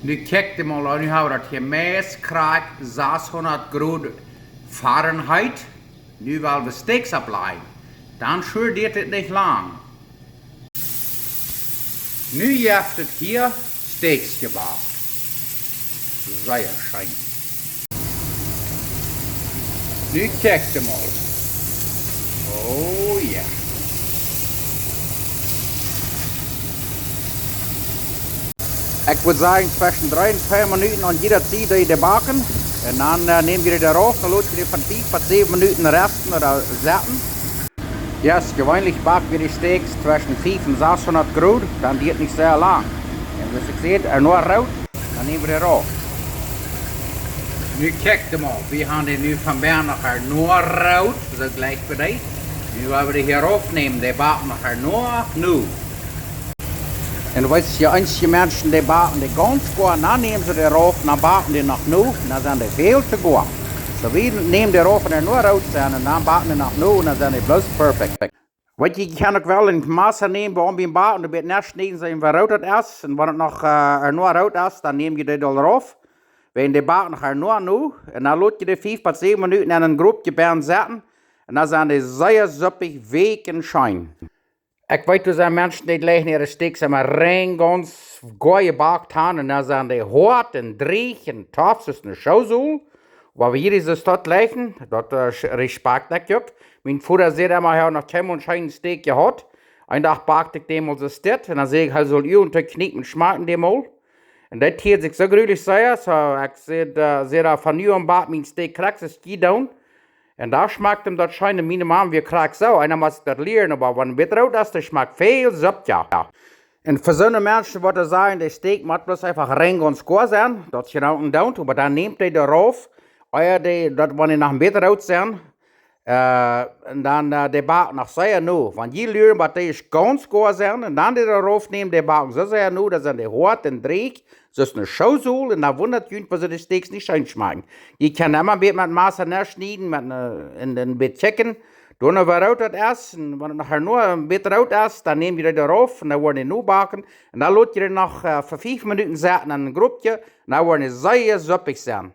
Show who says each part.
Speaker 1: Nu kijk je mal aan, nu hebben we dat gemäß krijgt 600 Grad Fahrenheit. Nu willen we steaks ableiden. Dan duurt het niet lang. Nu heeft het hier steaks gebakken. Sehr schön. Nu kijk je mal. Oh ja. Ik würde sagen, zwischen 3 und 4 Minuten an jeder Seite die backen. Und dann nehmen wir die rauf, dann lassen wir die von 5 bis 7 Minuten resten oder säten. Yes, gewöhnlich backen wir die Steaks zwischen 5 und 600 Grad, dann geht nicht sehr lang. Und wie ihr seht, nur rot, dann nehmen wir die rauf. Nu kijkt mal, wir haben die nu von Bern nachher nur rot, so gleich für dich. Nu wollen wir die hier aufnehmen, die backen nachher nur nu. Und du weißt ja, einige Menschen, die backen die ganz gut, dann nehmen sie die rauf, dann backen die noch nu, dann sind die viel zu gut. So wir nehmen die rauf und nur rot sind, und dann backen die noch nu, und dann sind die bloß perfekt. Weißt du, ich kann auch wel ein Maße nehmen, warum wir backen, und wird nicht nehmen, wenn wir rot ist, und wenn es noch nur rot ist, dann nehmen wir die da rauf. Wenn die backen nachher nur nu, und dann lässt ihr die 5 bis 7 Minuten in einen Gruppe Beeren setzen, und dann sind die sehr süppig, weich und schein. Ich weiß, dass Menschen, die legen ihre Steaks immer rein ganz gut gebacken haben, und dann sind die hart und dreich und tough, das ist eine Schausul. Aber hier ist es dort legen, dort Respekt nicht. Mein Vater sagt immer, er hat noch keinen schönen Steak gehabt. Ein Tag backte ich dem mal so steht, und dann sage ich, er soll ihr unter Knicken schmecken dem mal. Und das hier sich so gründlich sehr, so ich sehe, von nu an backt mein Steak kriegt es down. Und da schmeckt ihm das scheint, meine Mama, wir kriegen so, einer muss das lernen, aber wenn wir drauf ist, das schmeckt viel süppiger. Und für so eine Menschen würde ich sagen, der Steak muss bloß einfach rein ganz gut sein, das ist genau und down, aber dann nehmt ihr darauf, wenn ihr nach dem Bett raus sind, und dann der backen nach sehr nu. Wenn die lernen, was die ist ganz gut sein, und dann die darauf nehmen, der backen so sehr nu, das sind die hart und dreck, das ist eine Schausul, und da wundert jemand, was die Steaks nicht schön schmecken. Die können immer mit Masse schneiden, in den Bett checken, dann wenn rot ist, und wenn nachher nur ein bisschen rot ist, dann nehmen wir die darauf, und dann wollen die nur backen, und dann lässt ihr noch für 5 Minuten setzen an ein Gruppchen, und dann wollen die sehr süppig sein.